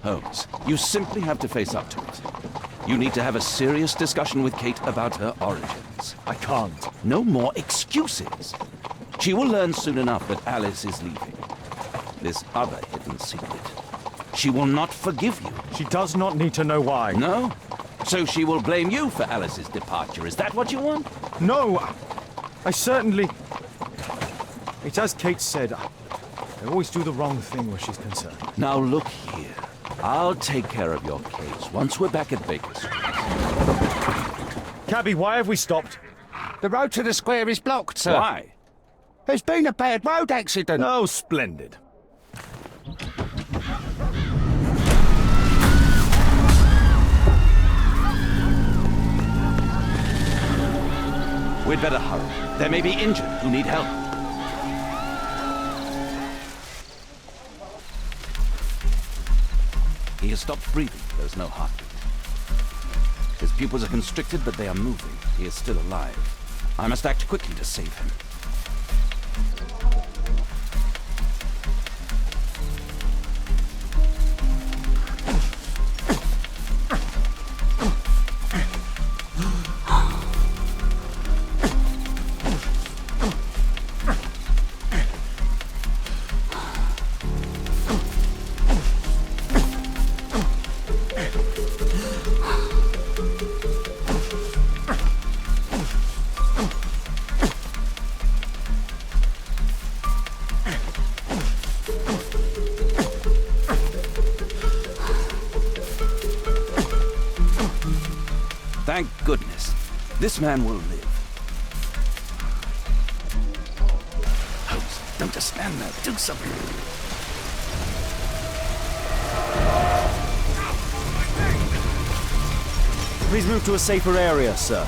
Holmes, you simply have to face up to it. You need to have a serious discussion with Kate about her origins. I can't. No more excuses. She will learn soon enough that Alice is leaving. This other hidden secret. She will not forgive you. She does not need to know why. No? So she will blame you for Alice's departure. Is that what you want? No! I certainly... It's as Kate said, I always do the wrong thing where she's concerned. Now look here. I'll take care of your case once we're back at Baker Street. Cabby, why have we stopped? The road to the square is blocked, sir. Why? There's been a bad road accident. Oh, splendid. We'd better hurry. There may be injured who need help. He has stopped breathing. There's no heartbeat. His pupils are constricted, but they are moving. He is still alive. I must act quickly to save him. Thank goodness. This man will live. Holmes, don't just stand there. Do something. Please move to a safer area, sir.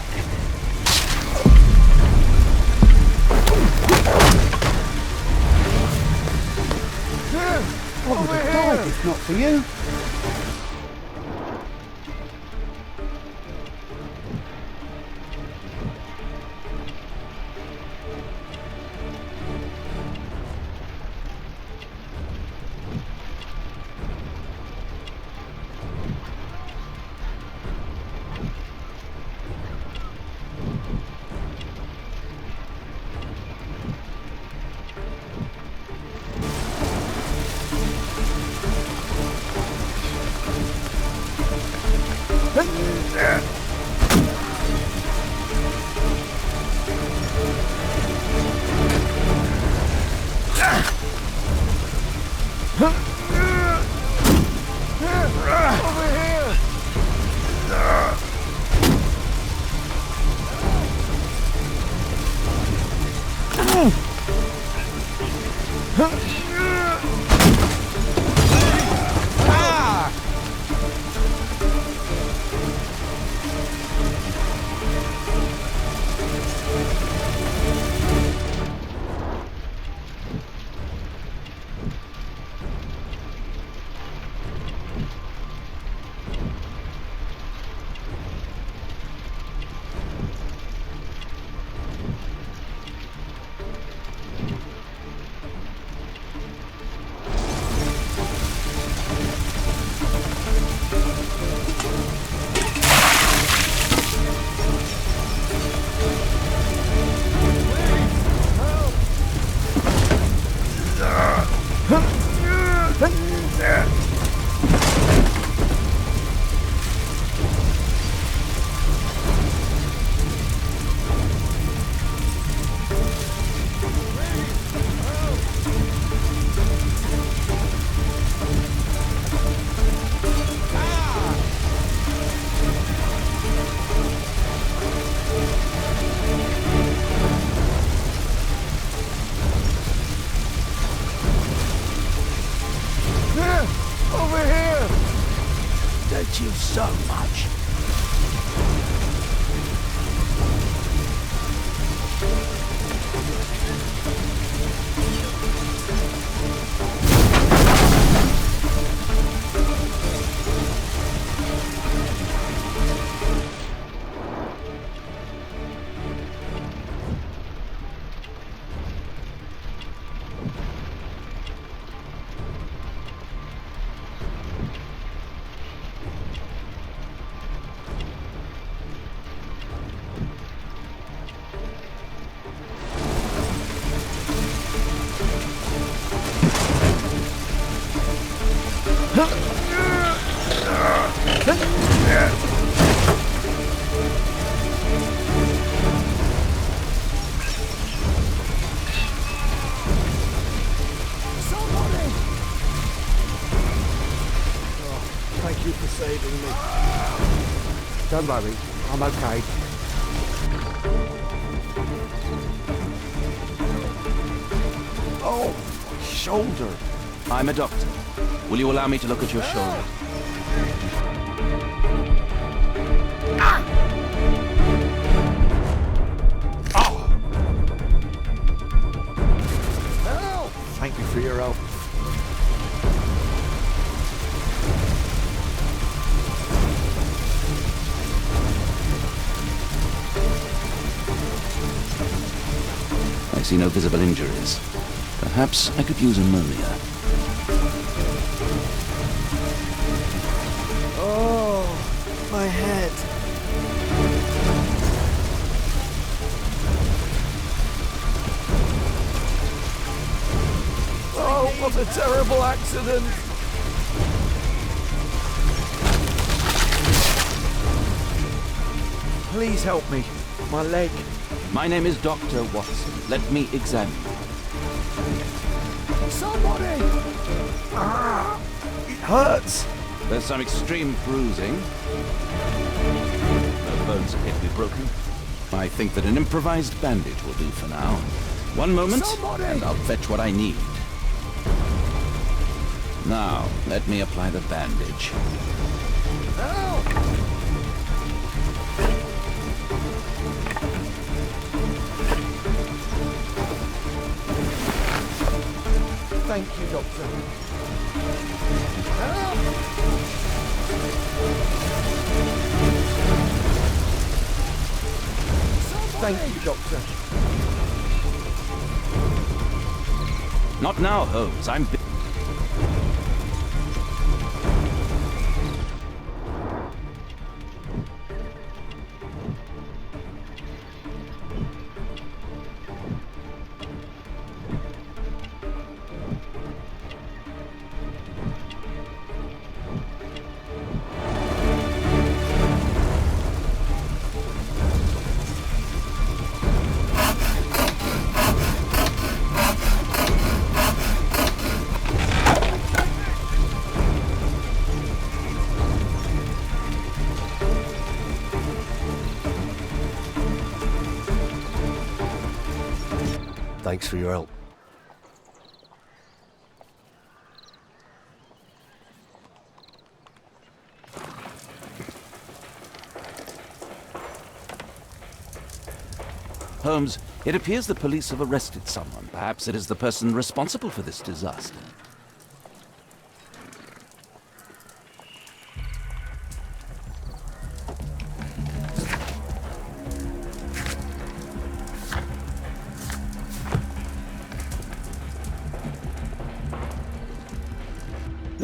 I would have died if not for you. Thank you so much. Thank you for saving me. Don't worry, I'm okay. Oh, my shoulder. I'm a doctor. Will you allow me to look at your shoulder? Thank you for your help. I see no visible injuries. Perhaps I could use ammonia. Oh, my head. Oh, what a terrible accident! Please help me. My leg. My name is Dr. Watson. Let me examine you. Somebody! It hurts! There's some extreme bruising. No bones appear to be broken. I think that an improvised bandage will do for now. One moment, and I'll fetch what I need. Now, let me apply the bandage. Thank you, Doctor. Thank you, Doctor. Not now, Holmes. I'm... Thanks for your help. Holmes, it appears the police have arrested someone. Perhaps it is the person responsible for this disaster.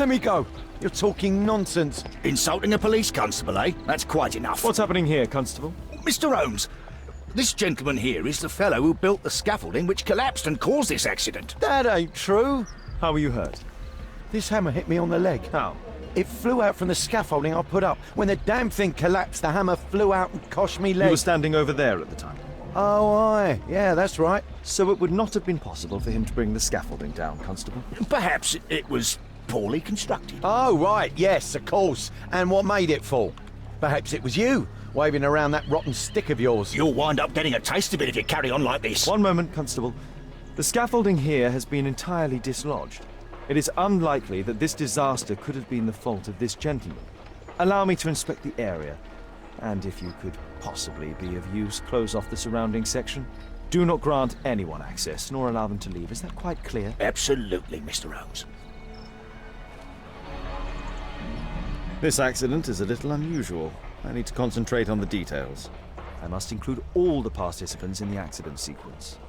Let me go. You're talking nonsense. Insulting a police constable, eh? That's quite enough. What's happening here, Constable? Mr. Holmes, this gentleman here is the fellow who built the scaffolding which collapsed and caused this accident. That ain't true. How were you hurt? This hammer hit me on the leg. How? It flew out from the scaffolding I put up. When the damn thing collapsed, the hammer flew out and coshed me You leg. were standing over there at the time. Oh, aye. Yeah, that's right. So it would not have been possible for him to bring the scaffolding down, Constable. Perhaps it was poorly constructed. Oh, right. Yes, of course. And what made it fall? Perhaps it was you, waving around that rotten stick of yours. You'll wind up getting a taste of it if you carry on like this. One moment, Constable. The scaffolding here has been entirely dislodged. It is unlikely that this disaster could have been the fault of this gentleman. Allow me to inspect the area, and if you could possibly be of use, close off the surrounding section. Do not grant anyone access, nor allow them to leave. Is that quite clear? Absolutely, Mr. Holmes. This accident is a little unusual. I need to concentrate on the details. I must include all the participants in the accident sequence.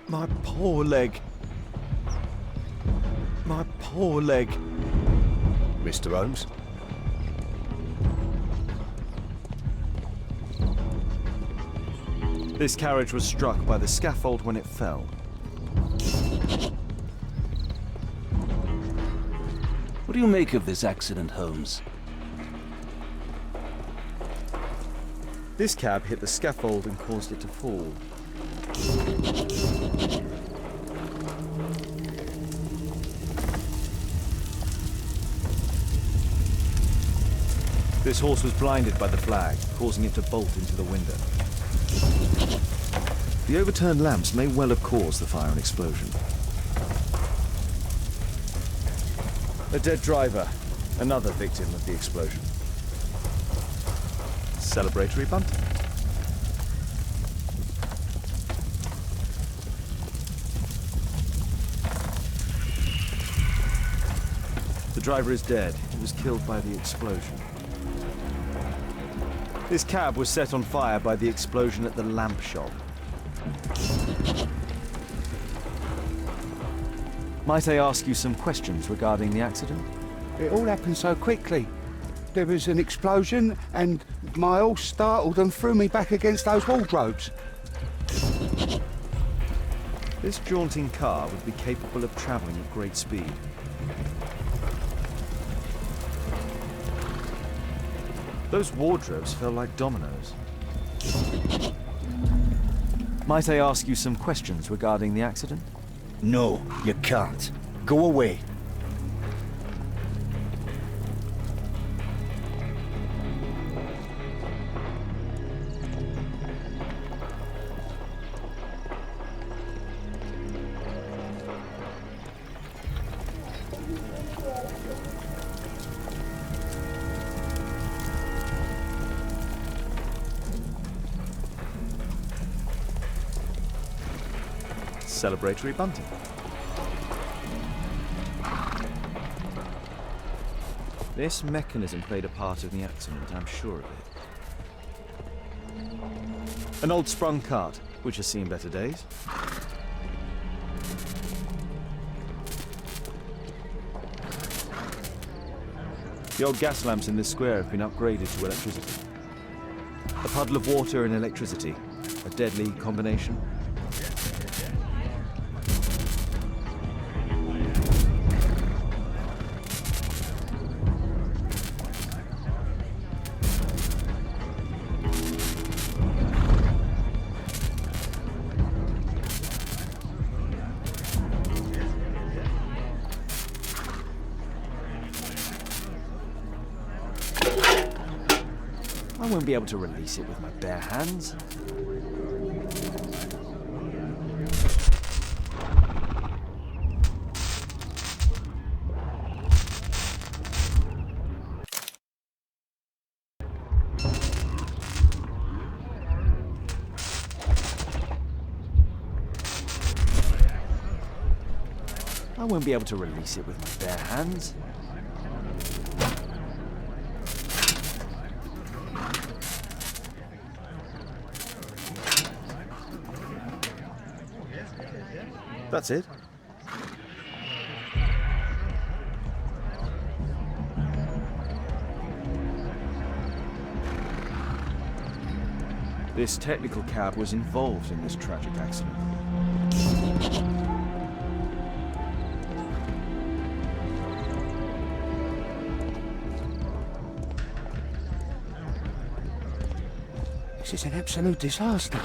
My poor leg. My poor leg. Mr. Holmes? This carriage was struck by the scaffold when it fell. What do you make of this accident, Holmes? This cab hit the scaffold and caused it to fall. This horse was blinded by the flag, causing it to bolt into the window. The overturned lamps may well have caused the fire and explosion. A dead driver, another victim of the explosion. Celebratory bunting. The driver is dead. He was killed by the explosion. This cab was set on fire by the explosion at the lamp shop. Might I ask you some questions regarding the accident? It all happened so quickly. There was an explosion and my horse startled and threw me back against those wardrobes. This jaunting car would be capable of travelling at great speed. Those wardrobes fell like dominoes. Might I ask you some questions regarding the accident? No, you can't. Go away. Celebratory bunting. This mechanism played a part in the accident, I'm sure of it. An old sprung cart, which has seen better days. The old gas lamps in this square have been upgraded to electricity. A puddle of water and electricity, a deadly combination. I won't be able to release it with my bare hands. I won't be able to release it with my bare hands. That's it. This technical cab was involved in this tragic accident. This is an absolute disaster.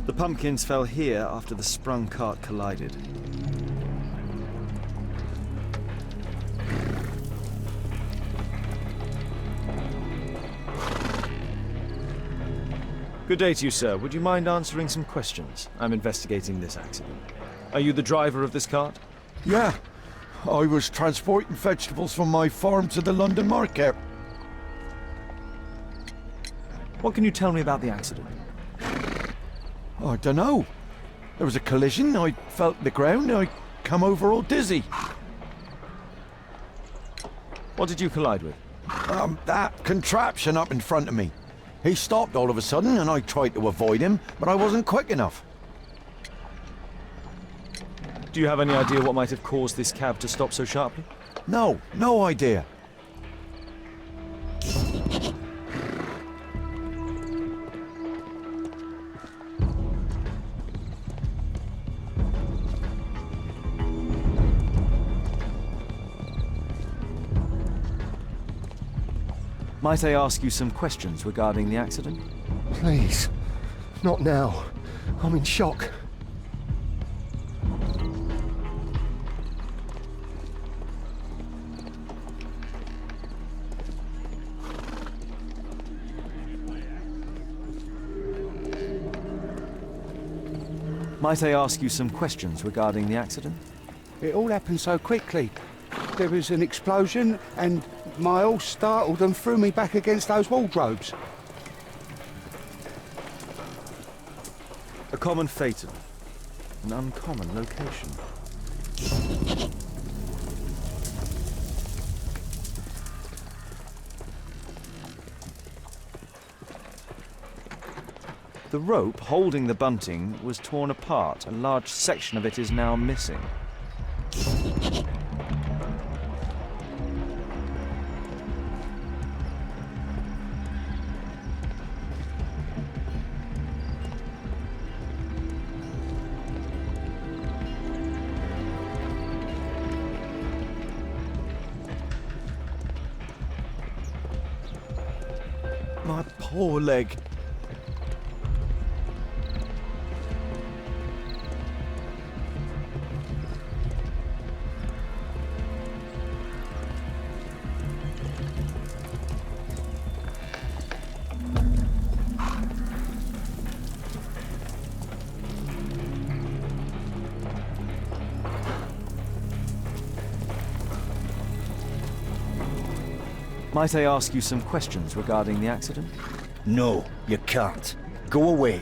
The pumpkins fell here after the sprung cart collided. Good day to you, sir. Would you mind answering some questions? I'm investigating this accident. Are you the driver of this cart? Yeah, I was transporting vegetables from my farm to the London market. What can you tell me about the accident? I don't know. There was a collision, I felt the ground, I come over all dizzy. What did you collide with? That contraption up in front of me. He stopped all of a sudden and I tried to avoid him, but I wasn't quick enough. Do you have any idea what might have caused this cab to stop so sharply? No idea. Might I ask you some questions regarding the accident? Please. Not now. I'm in shock. Might I ask you some questions regarding the accident? It all happened so quickly. There was an explosion and my horse startled and threw me back against those wardrobes. A common fatal. An uncommon location. The rope holding the bunting was torn apart. A large section of it is now missing. My poor leg. Might I ask you some questions regarding the accident? No, you can't. Go away.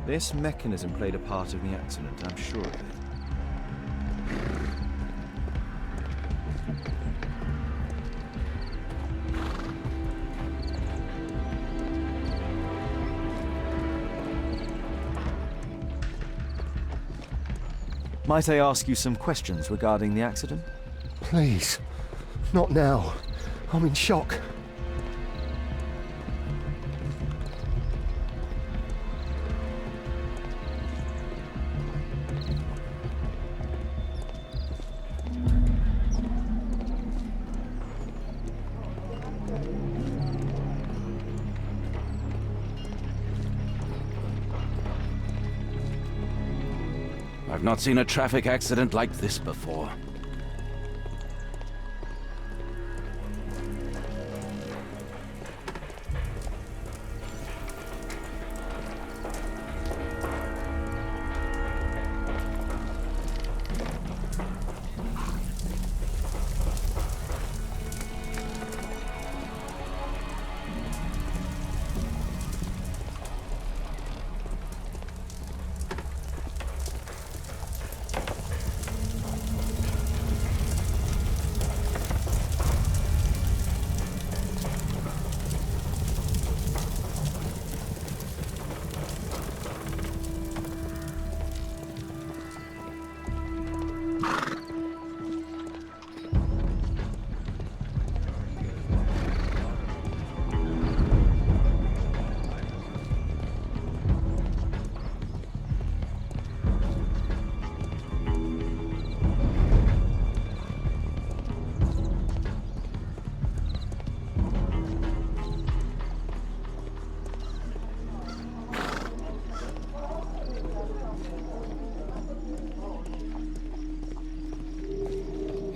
This mechanism played a part in the accident, I'm sure of it. Might I ask you some questions regarding the accident? Please. Not now. I'm in shock. I've not seen a traffic accident like this before.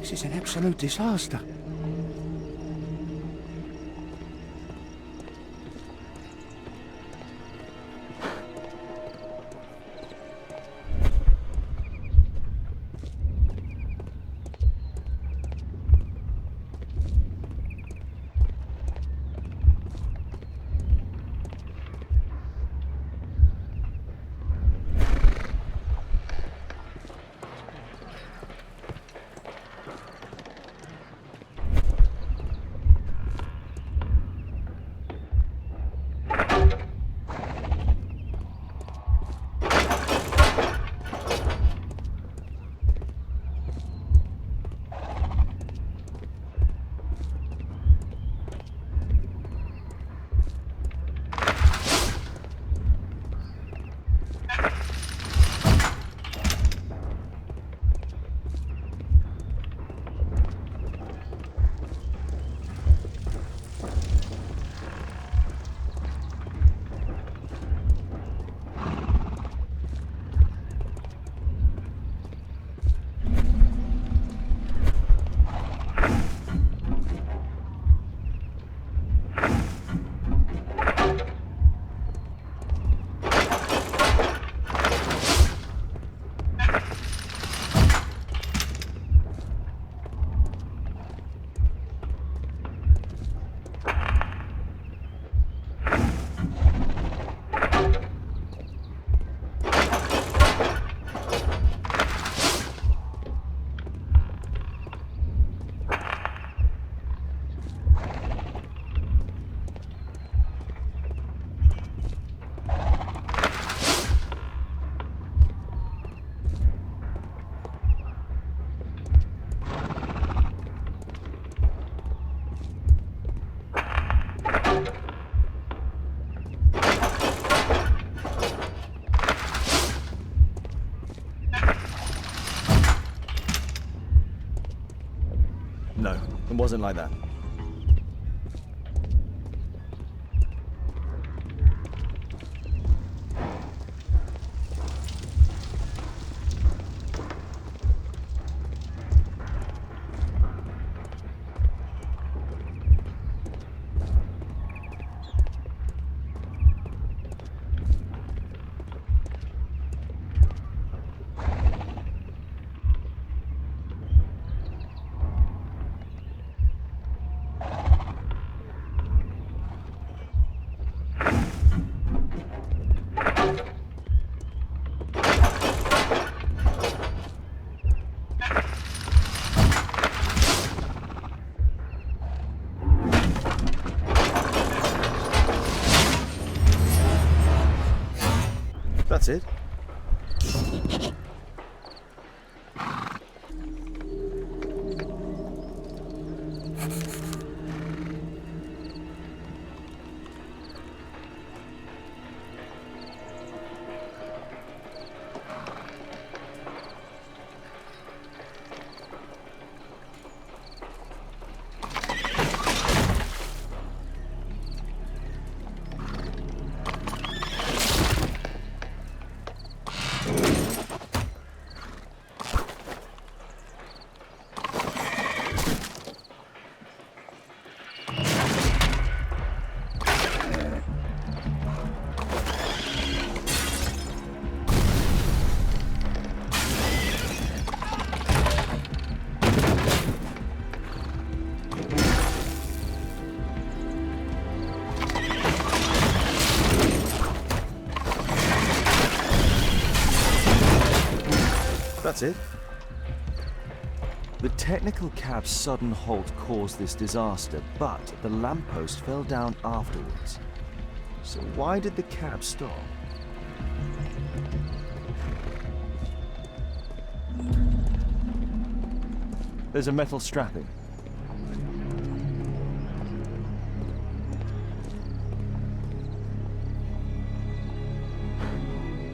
This is an absolute disaster. No, it wasn't like that. That's it. That's it. The technical cab's sudden halt caused this disaster, but the lamppost fell down afterwards. So why did the cab stop? There's a metal strapping.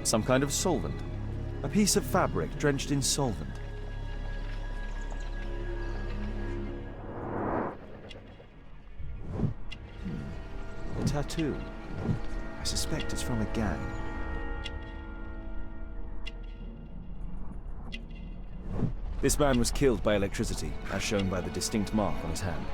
Some kind of solvent. A piece of fabric drenched in solvent. A tattoo. I suspect it's from a gang. This man was killed by electricity, as shown by the distinct mark on his hand.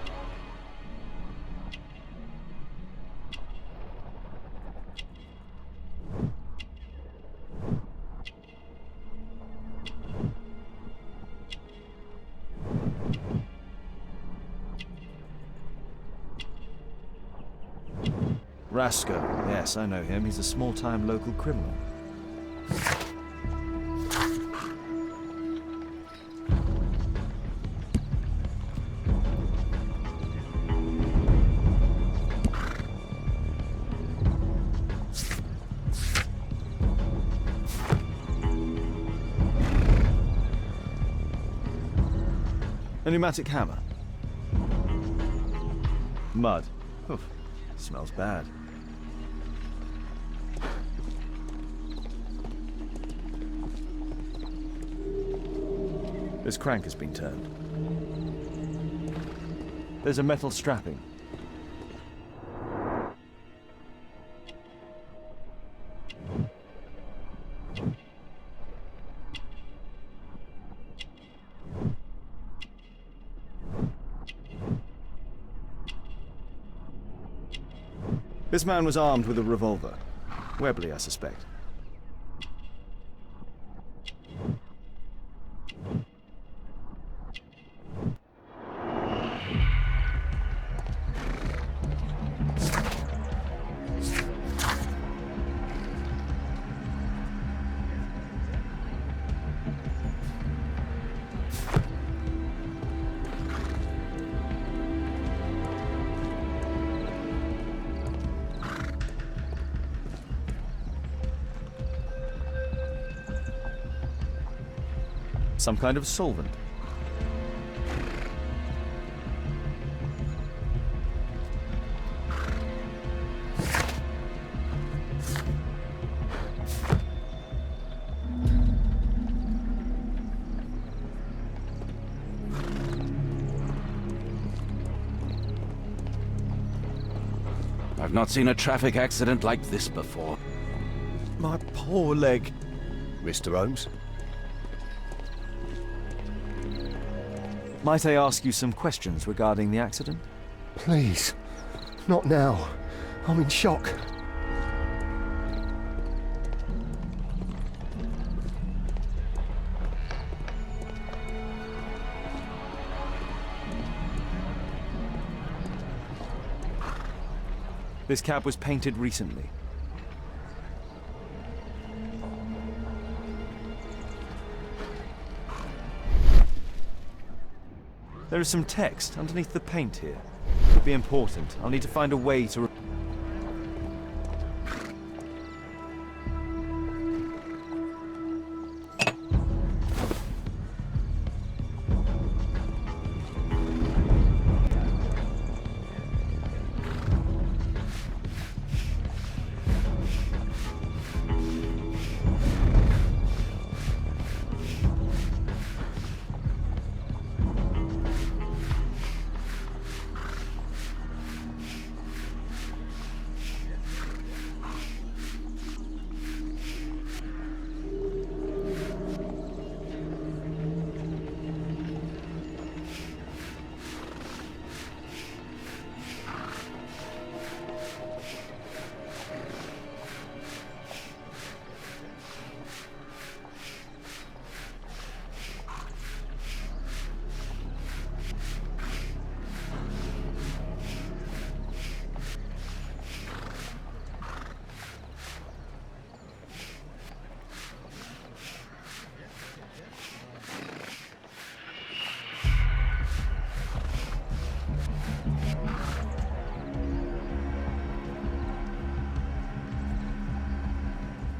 Rasco. Yes, I know him. He's a small-time local criminal. A pneumatic hammer. Mud. Oof. Smells bad. This crank has been turned. There's a metal strapping. This man was armed with a revolver. Webley, I suspect. Some kind of solvent. I've not seen a traffic accident like this before. My poor leg. Mr. Holmes? Might I ask you some questions regarding the accident? Please. Not now. I'm in shock. This cab was painted recently. There is some text underneath the paint here. Could be important. I'll need to find a way to...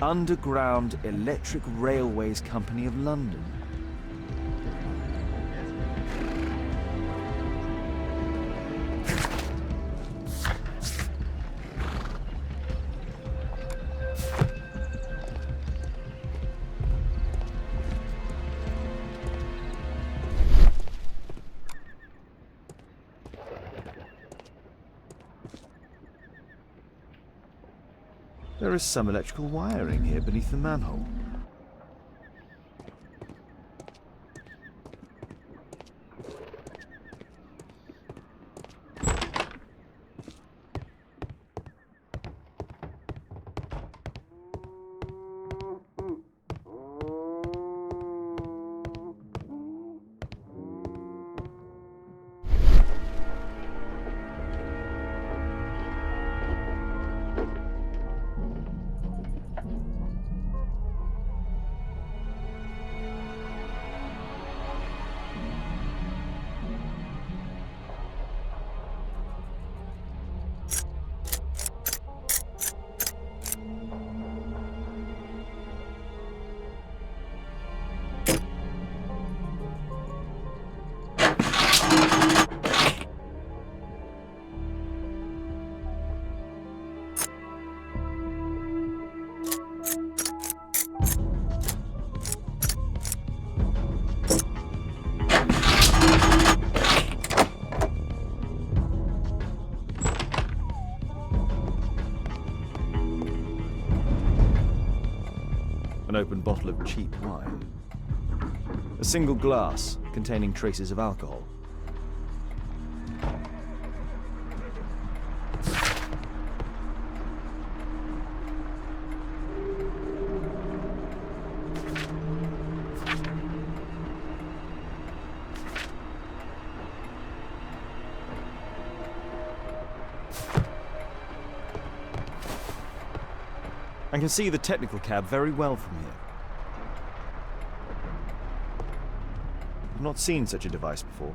Underground Electric Railways Company of London. There is some electrical wiring here beneath the manhole. An open bottle of cheap wine. A single glass containing traces of alcohol. I can see the technical cab very well from here. I've not seen such a device before.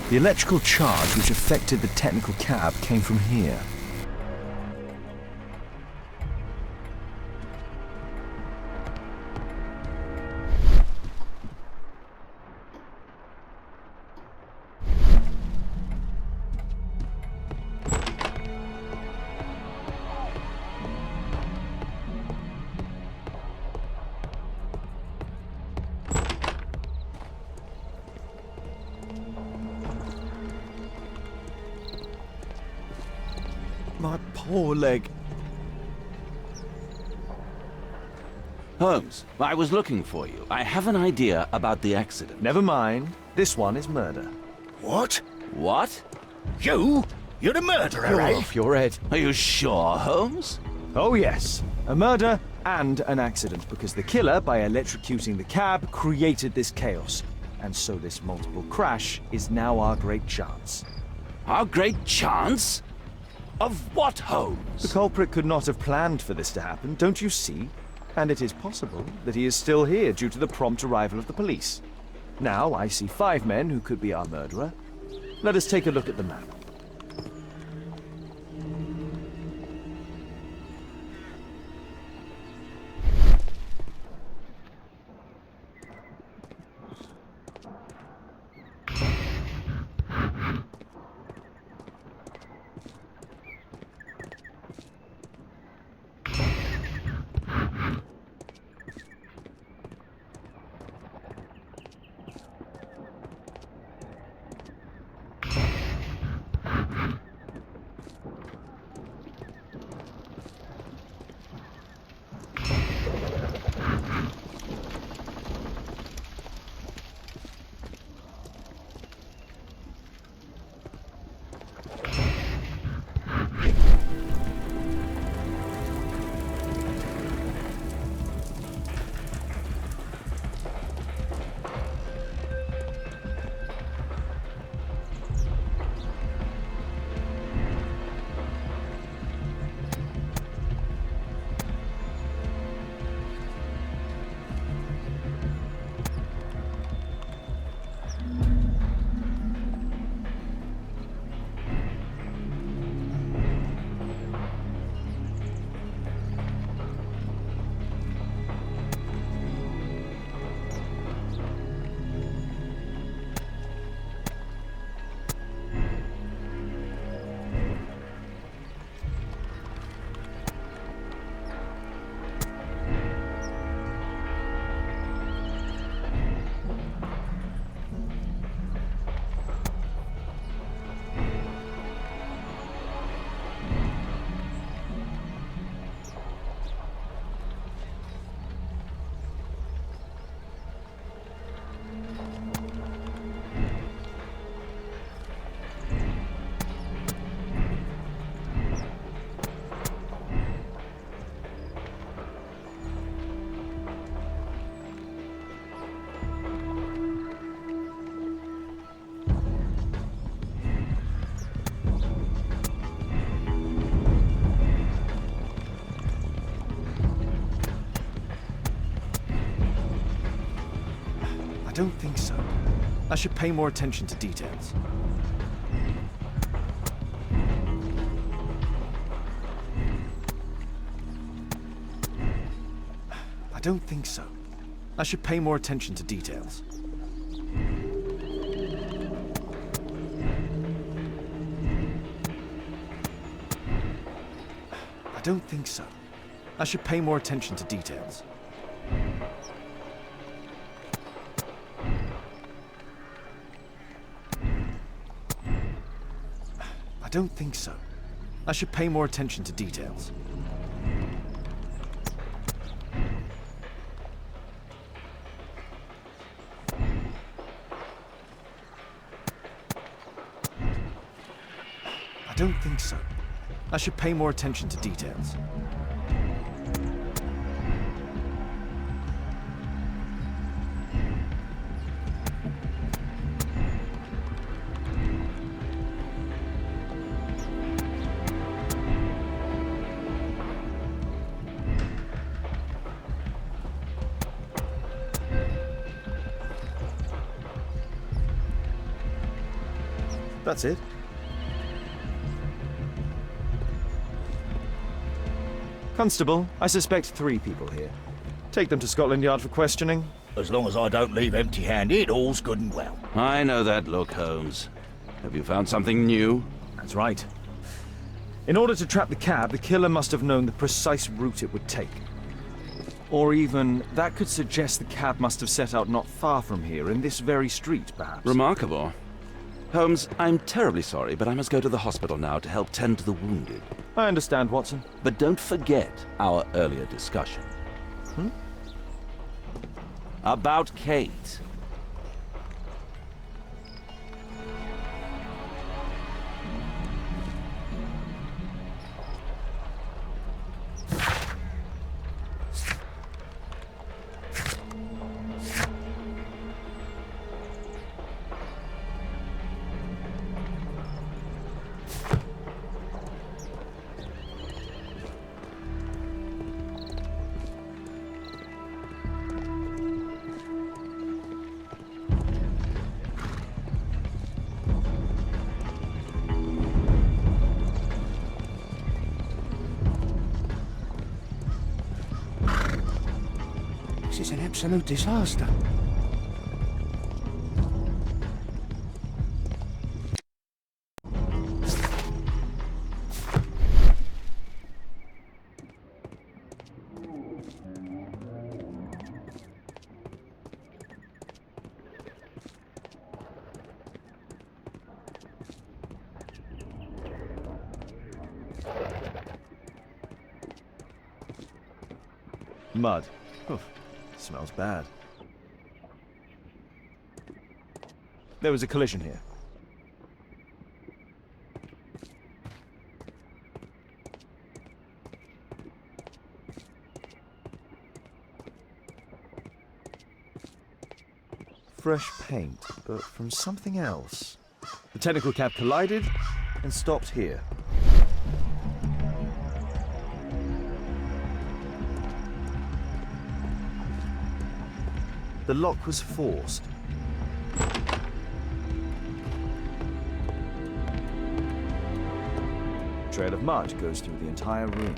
The electrical charge which affected the technical cab came from here. My poor leg. Holmes, I was looking for you. I have an idea about the accident. Never mind. This one is murder. What? What? You? You're the murderer, You're eh? off your head. Are you sure, Holmes? Oh yes, a murder and an accident, because the killer, by electrocuting the cab, created this chaos. And so this multiple crash is now our great chance. Our great chance? Of what, Holmes? The culprit could not have planned for this to happen, don't you see? And it is possible that he is still here due to the prompt arrival of the police. Now I see 5 men who could be our murderer. Let us take a look at the map. don't think so. I should pay more attention to details. I don't think so. I should pay more attention to details. I don't think so. I should pay more attention to details. I don't think so. I should pay more attention to details. I don't think so. I should pay more attention to details. That's it. Constable, I suspect 3 people here. Take them to Scotland Yard for questioning. As long as I don't leave empty-handed, all's good and well. I know that look, Holmes. Have you found something new? That's right. In order to trap the cab, the killer must have known the precise route it would take. Or even, that could suggest the cab must have set out not far from here, in this very street, perhaps. Remarkable. Holmes, I'm terribly sorry, but I must go to the hospital now to help tend to the wounded. I understand, Watson. But don't forget our earlier discussion. About Kate. This is an absolute disaster. Mud. Oof. Smells bad. There was a collision here. Fresh paint, but from something else. The technical cab collided and stopped here. The lock was forced. A trail of mud goes through the entire room.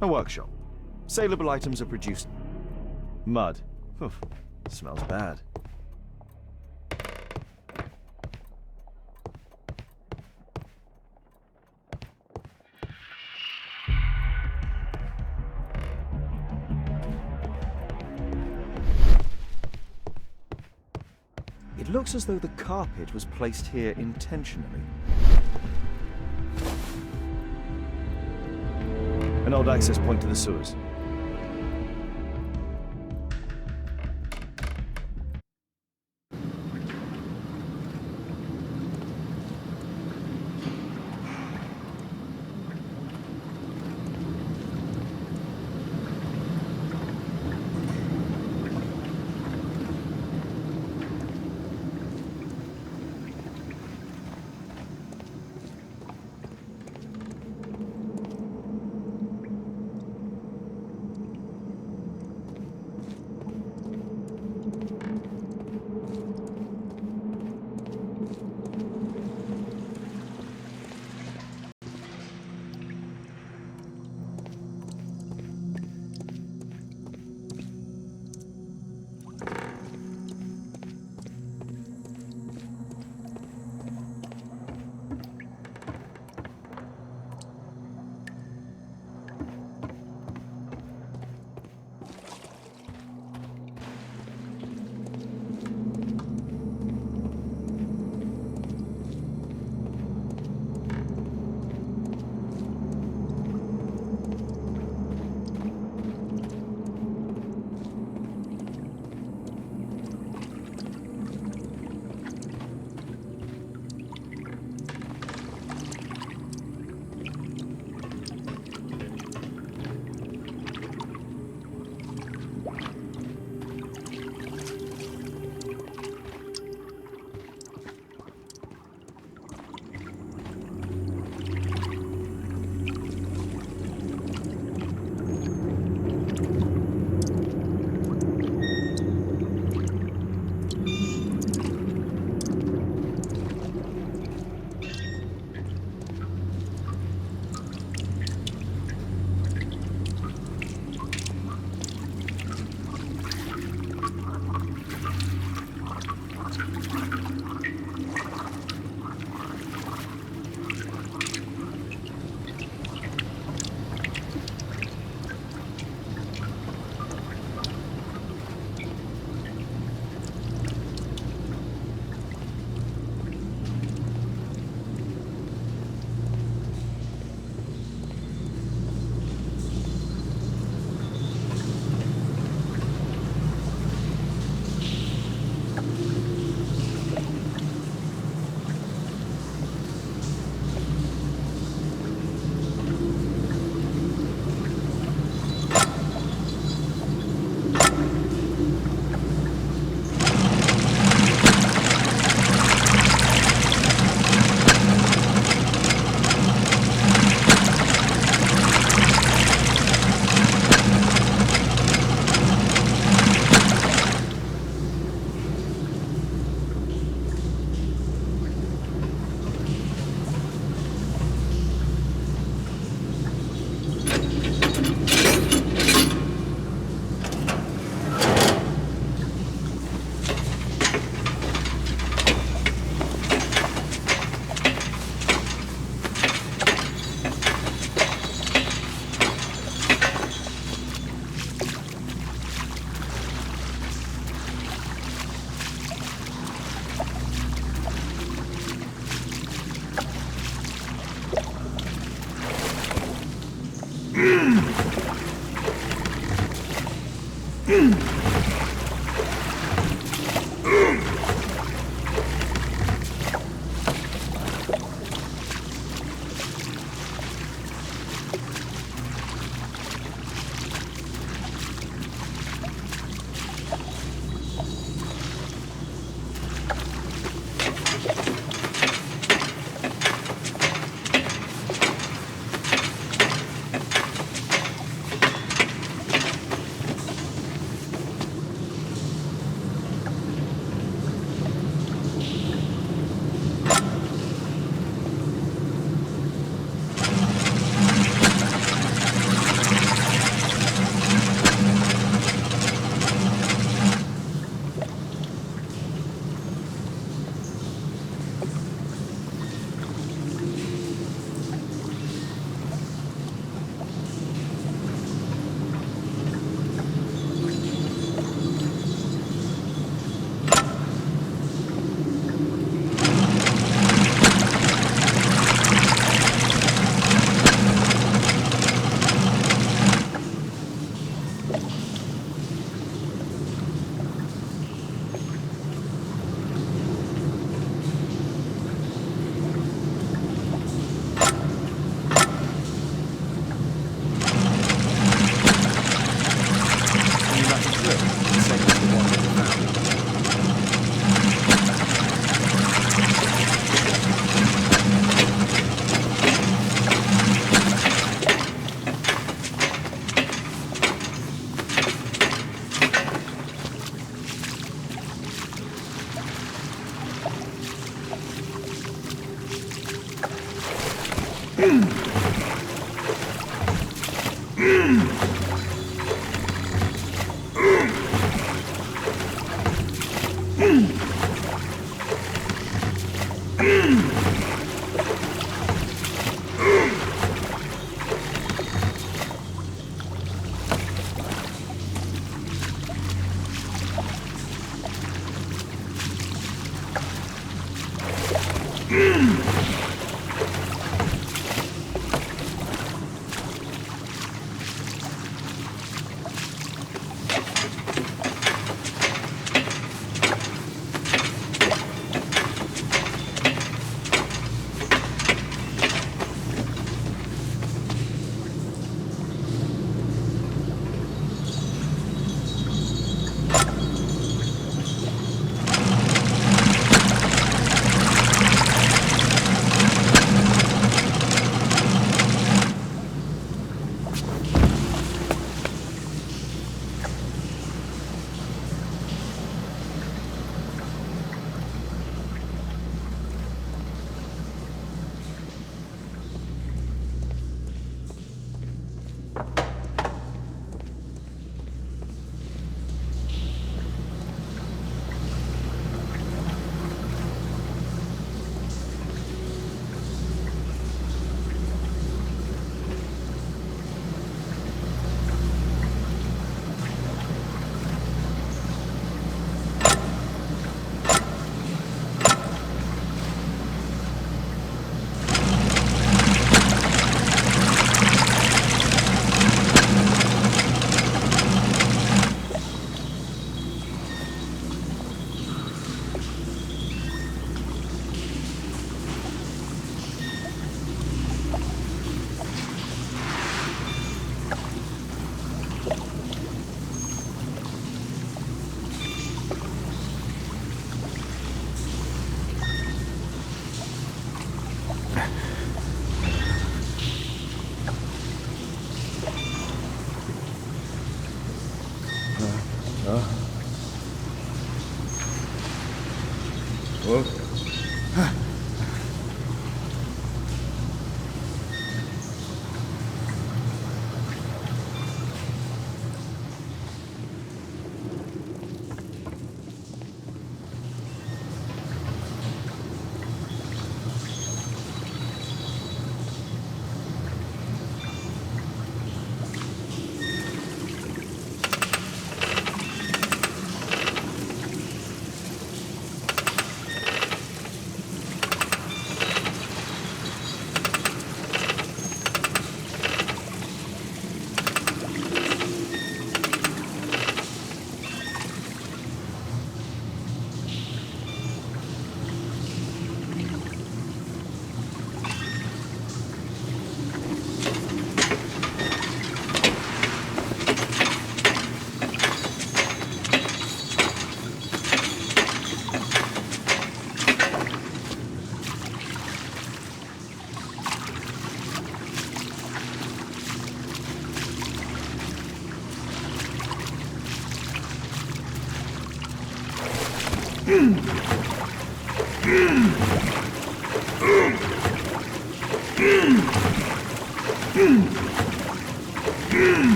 A workshop. Saleable items are produced. Mud. Oof, smells bad. It looks as though the carpet was placed here intentionally. An old access point to the sewers.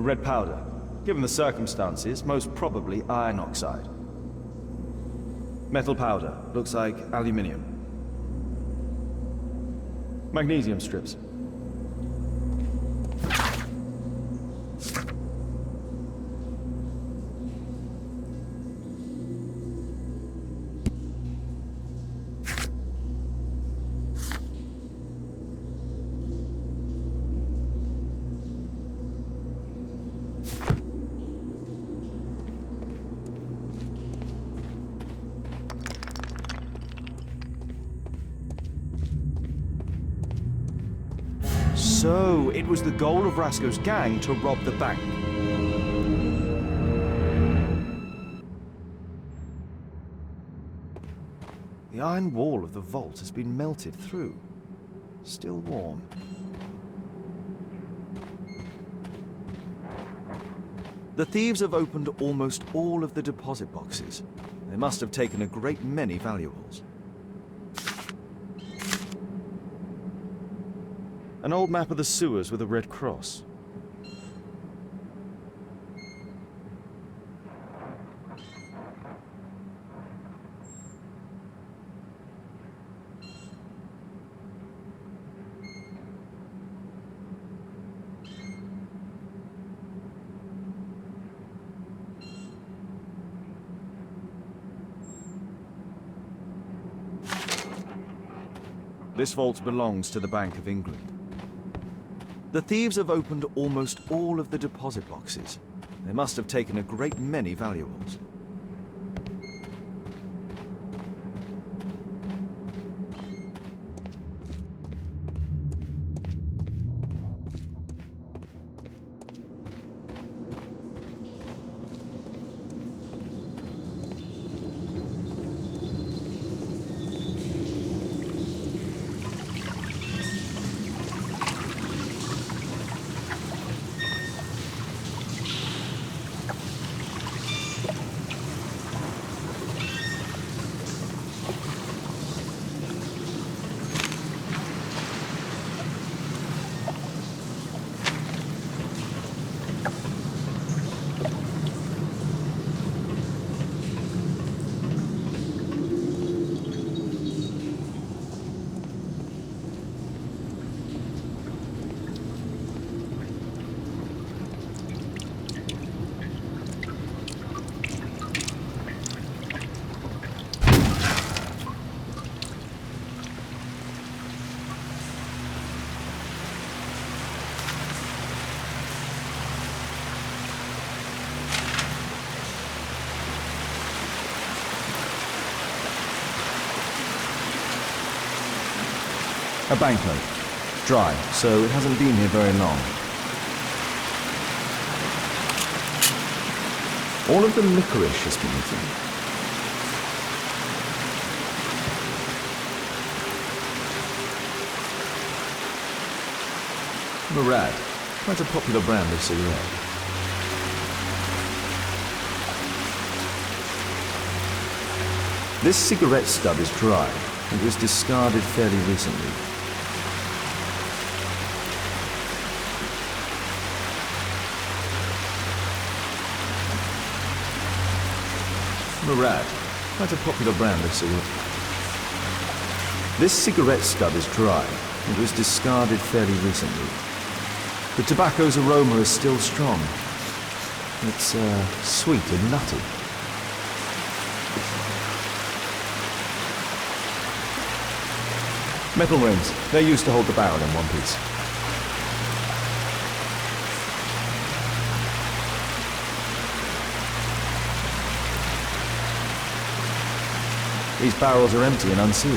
A red powder. Given the circumstances, most probably iron oxide. Metal powder. Looks like aluminium. Magnesium strips. So, it was the goal of Rasco's gang to rob the bank. The iron wall of the vault has been melted through. Still warm. The thieves have opened almost all of the deposit boxes. They must have taken a great many valuables. An old map of the sewers with a red cross. This vault belongs to the Bank of England. The thieves have opened almost all of the deposit boxes. They must have taken a great many valuables. A banknote. Dry, so it hasn't been here very long. All of the licorice has been eaten. Murad, quite a popular brand of cigarette. This cigarette stub is dry and was discarded fairly recently. Murad, quite a popular brand of cigarette. This cigarette stub is dry and was discarded fairly recently. The tobacco's aroma is still strong. It's sweet and nutty. Metal rings. They're used to hold the barrel in one piece. These barrels are empty and unsealed.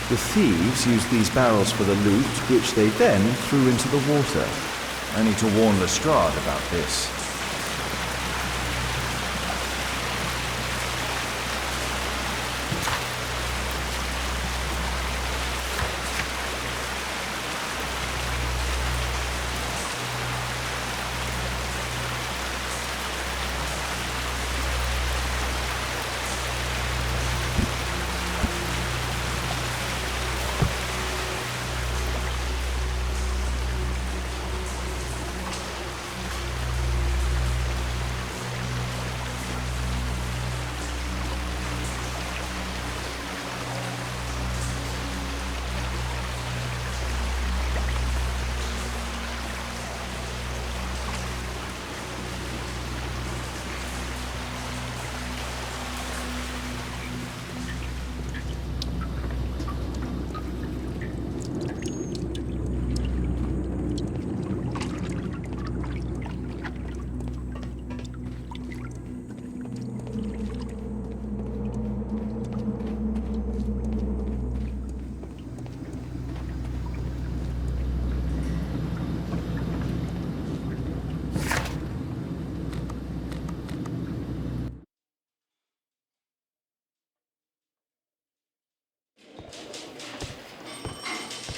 The thieves used these barrels for the loot, which they then threw into the water. I need to warn Lestrade about this.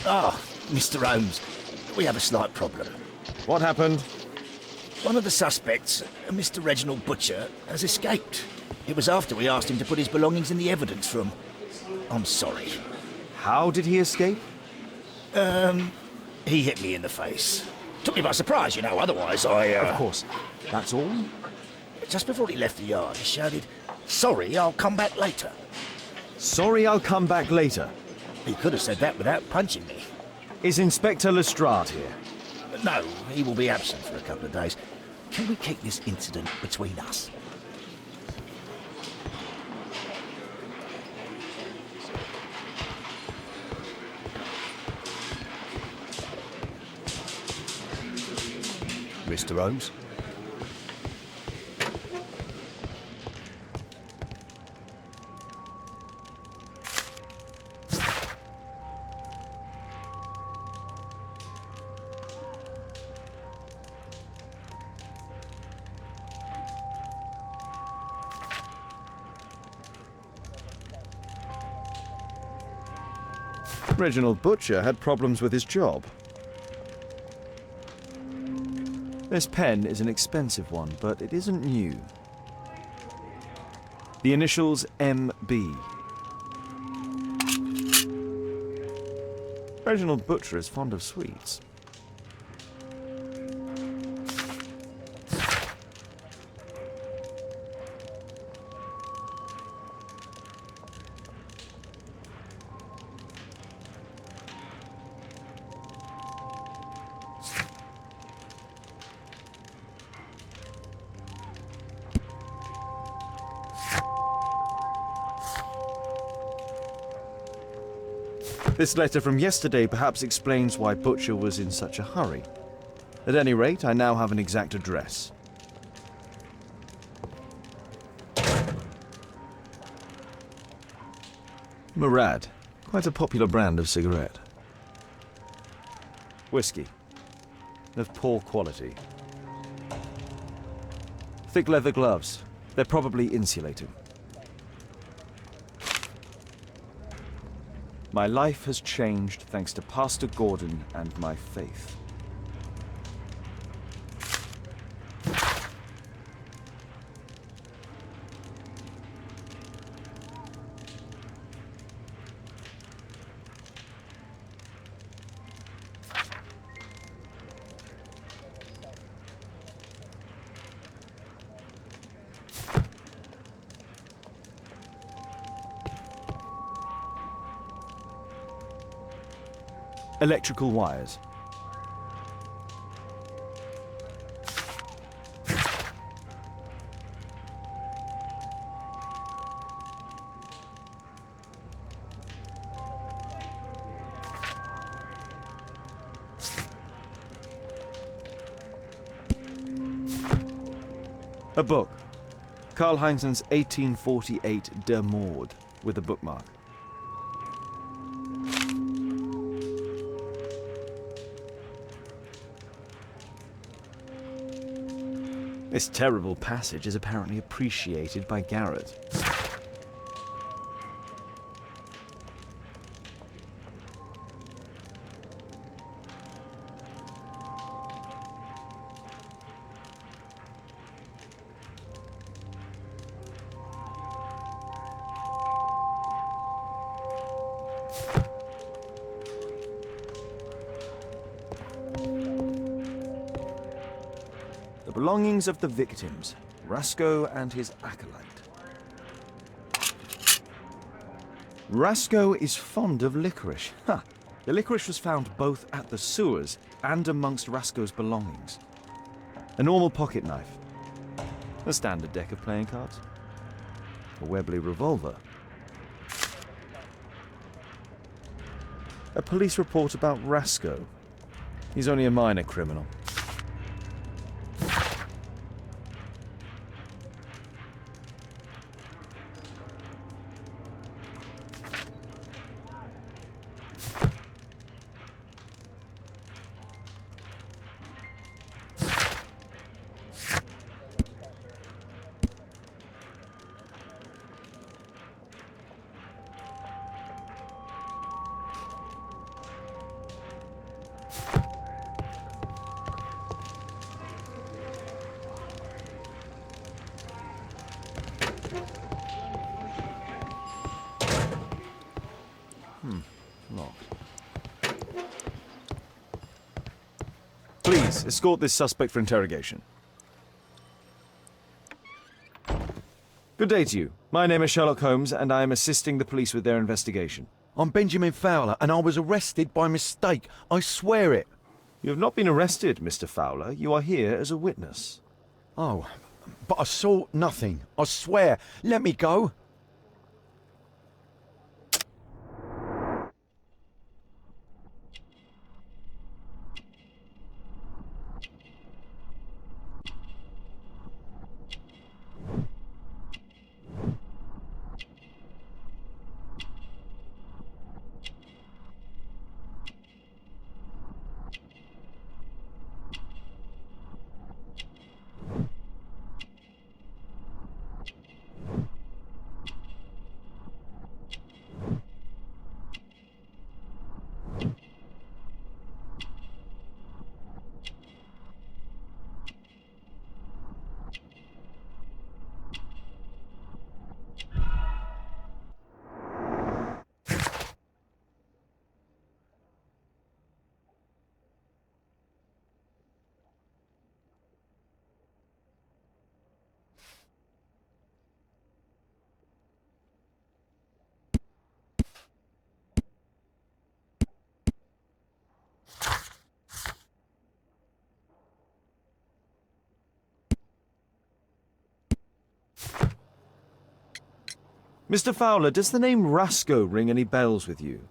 Ah, Mr. Holmes, we have a slight problem. What happened? One of the suspects, Mr. Reginald Butcher, has escaped. It was after we asked him to put his belongings in the evidence room. I'm sorry. How did he escape? He hit me in the face. Took me by surprise, you know, otherwise I, Of course. That's all? Just before he left the yard, he shouted, "Sorry, I'll come back later." Sorry, I'll come back later. He could have said that without punching me. Is Inspector Lestrade here? No, he will be absent for a couple of days. Can we keep this incident between us? Mr. Holmes? Reginald Butcher had problems with his job. This pen is an expensive one, but it isn't new. The initials MB. Reginald Butcher is fond of sweets. This letter from yesterday perhaps explains why Butcher was in such a hurry. At any rate, I now have an exact address. Murad, quite a popular brand of cigarette. Whiskey, of poor quality. Thick leather gloves, they're probably insulated. My life has changed thanks to Pastor Gordon and my faith. Electrical wires. A book. Karl Heinzen's 1848 Der Mord, with a bookmark. This terrible passage is apparently appreciated by Garrett. Belongings of the victims, Rasco and his acolyte. Rasco is fond of licorice. Huh. The licorice was found both at the sewers and amongst Rasco's belongings. A normal pocket knife. A standard deck of playing cards. A Webley revolver. A police report about Rasco. He's only a minor criminal. Please, escort this suspect for interrogation. Good day to you. My name is Sherlock Holmes, and I am assisting the police with their investigation. I'm Benjamin Fowler, and I was arrested by mistake. I swear it. You have not been arrested, Mr. Fowler. You are here as a witness. Oh, but I saw nothing. I swear. Let me go. Mr. Fowler, does the name Rasco ring any bells with you?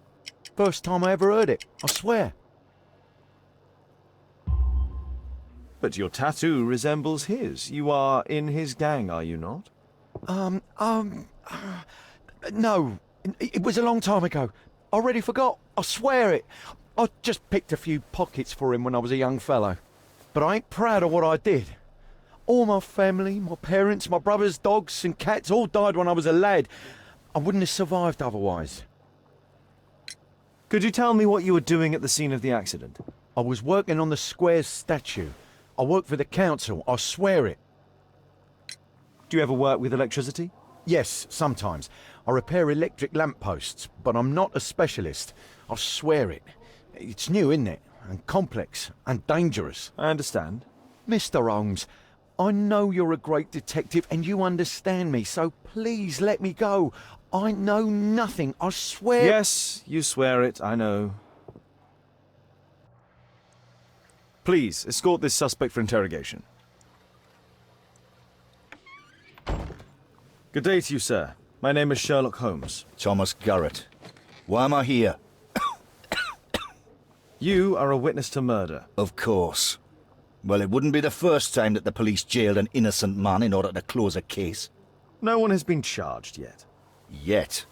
First time I ever heard it. I swear. But your tattoo resembles his. You are in his gang, are you not? No. It was a long time ago. I already forgot. I swear it. I just picked a few pockets for him when I was a young fellow. But I ain't proud of what I did. All my family, my parents, my brothers, dogs and cats all died when I was a lad. I wouldn't have survived otherwise. Could you tell me what you were doing at the scene of the accident? I was working on the square's statue. I work for the council, I swear it. Do you ever work with electricity? Yes, sometimes. I repair electric lampposts, but I'm not a specialist. I swear it. It's new, isn't it? And complex and dangerous. I understand. Mr. Holmes, I know you're a great detective and you understand me, so please let me go. I know nothing, I swear. Yes, you swear it, I know. Please, escort this suspect for interrogation. Good day to you, sir. My name is Sherlock Holmes. Thomas Garrett. Why am I here? You are a witness to murder. Of course. Well, it wouldn't be the first time that the police jailed an innocent man in order to close a case. No one has been charged yet. Yet.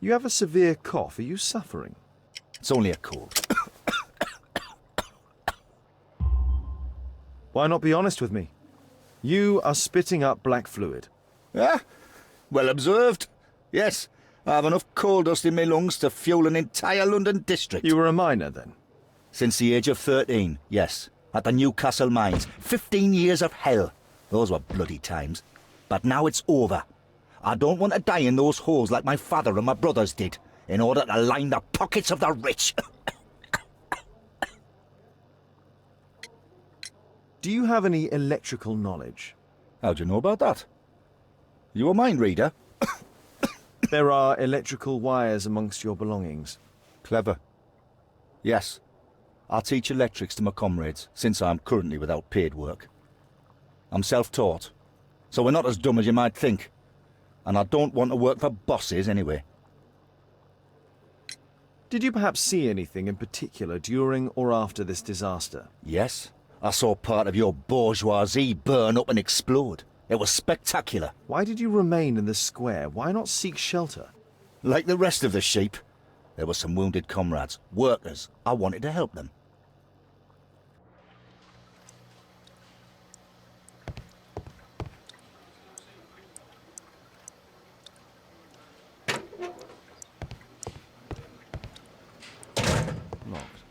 You have a severe cough. Are you suffering? It's only a cold. Why not be honest with me? You are spitting up black fluid. Ah, well observed. Yes, I have enough coal dust in my lungs to fuel an entire London district. You were a miner then? Since the age of 13, yes. At the Newcastle mines. 15 years of hell. Those were bloody times. But now it's over. I don't want to die in those holes like my father and my brothers did, in order to line the pockets of the rich. Do you have any electrical knowledge? How do you know about that? You a mind reader? There are electrical wires amongst your belongings. Clever. Yes. I teach electrics to my comrades, since I'm currently without paid work. I'm self-taught, so we're not as dumb as you might think. And I don't want to work for bosses anyway. Did you perhaps see anything in particular during or after this disaster? Yes. I saw part of your bourgeoisie burn up and explode. It was spectacular. Why did you remain in the square? Why not seek shelter? Like the rest of the sheep, there were some wounded comrades, workers. I wanted to help them. Locked.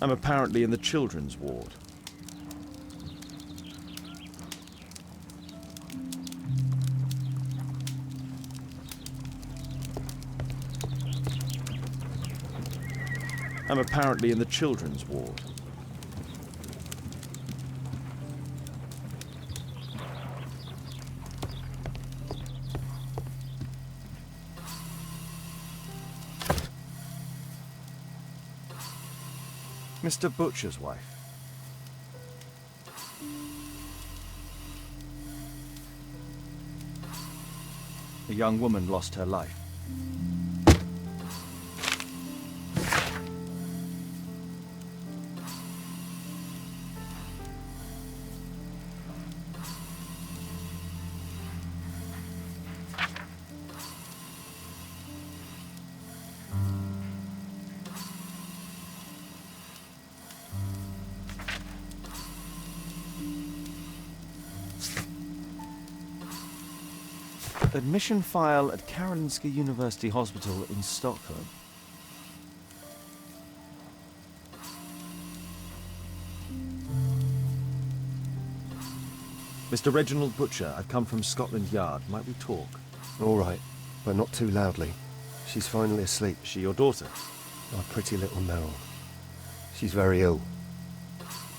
I'm apparently in the children's ward. I'm apparently in the children's ward. Mr. Butcher's wife. A young woman lost her life. Admission file at Karolinska University Hospital in Stockholm. Mr. Reginald Butcher, I've come from Scotland Yard. Might we talk? All right, but not too loudly. She's finally asleep. Is she your daughter? My pretty little Meryl. She's very ill.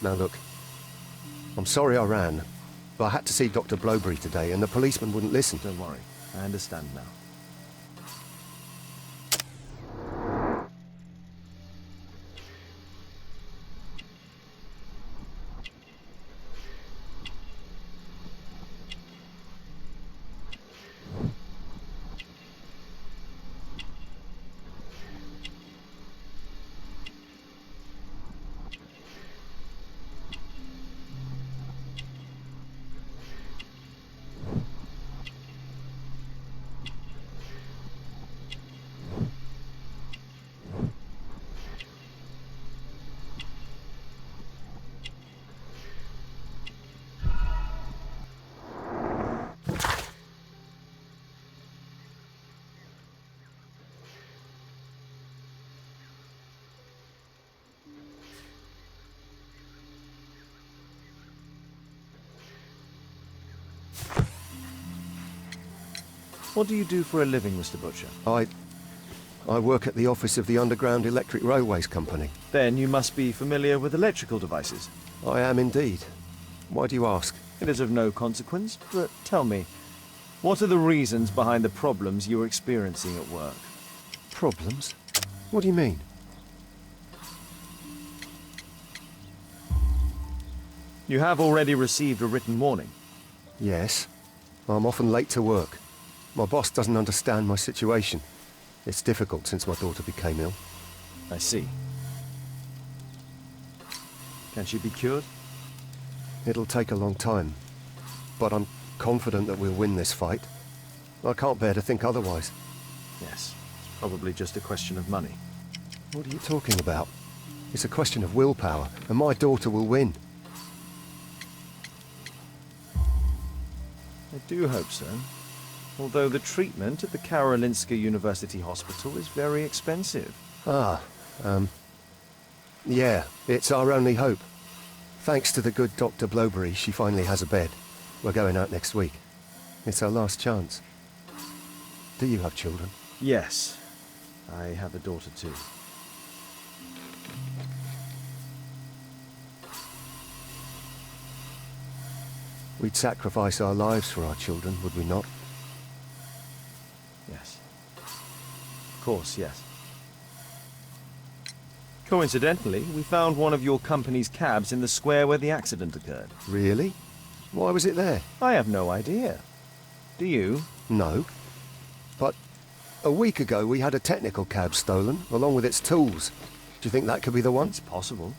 Now look, I'm sorry I ran, but I had to see Dr. Blowberry today and the policeman wouldn't listen. Don't worry, I understand now. What do you do for a living, Mr. Butcher? I work at the office of the Underground Electric Railways Company. Then you must be familiar with electrical devices. I am indeed. Why do you ask? It is of no consequence, but tell me, what are the reasons behind the problems you are experiencing at work? Problems? What do you mean? You have already received a written warning. Yes. I'm often late to work. My boss doesn't understand my situation. It's difficult since my daughter became ill. I see. Can she be cured? It'll take a long time, but I'm confident that we'll win this fight. I can't bear to think otherwise. Yes. Probably just a question of money. What are you talking about? It's a question of willpower, and my daughter will win. do hope so. Although the treatment at the Karolinska University Hospital is very expensive. Yeah, it's our only hope. Thanks to the good Dr. Blowberry, she finally has a bed. We're going out next week. It's our last chance. Do you have children? Yes, I have a daughter too. We'd sacrifice our lives for our children, would we not? Yes. Of course, yes. Coincidentally, we found one of your company's cabs in the square where the accident occurred. Really? Why was it there? I have no idea. Do you? No. But a week ago we had a technical cab stolen, along with its tools. Do you think that could be the one? It's possible.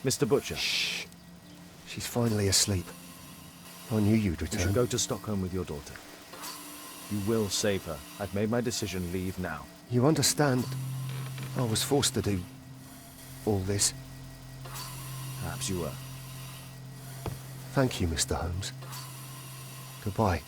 Mr. Butcher, Shh. She's finally asleep. I knew you'd you return. should go to Stockholm with your daughter. You will save her. I've made my decision. Leave now. You understand, I was forced to do all this. Perhaps you were. Thank you, Mr. Holmes. Goodbye.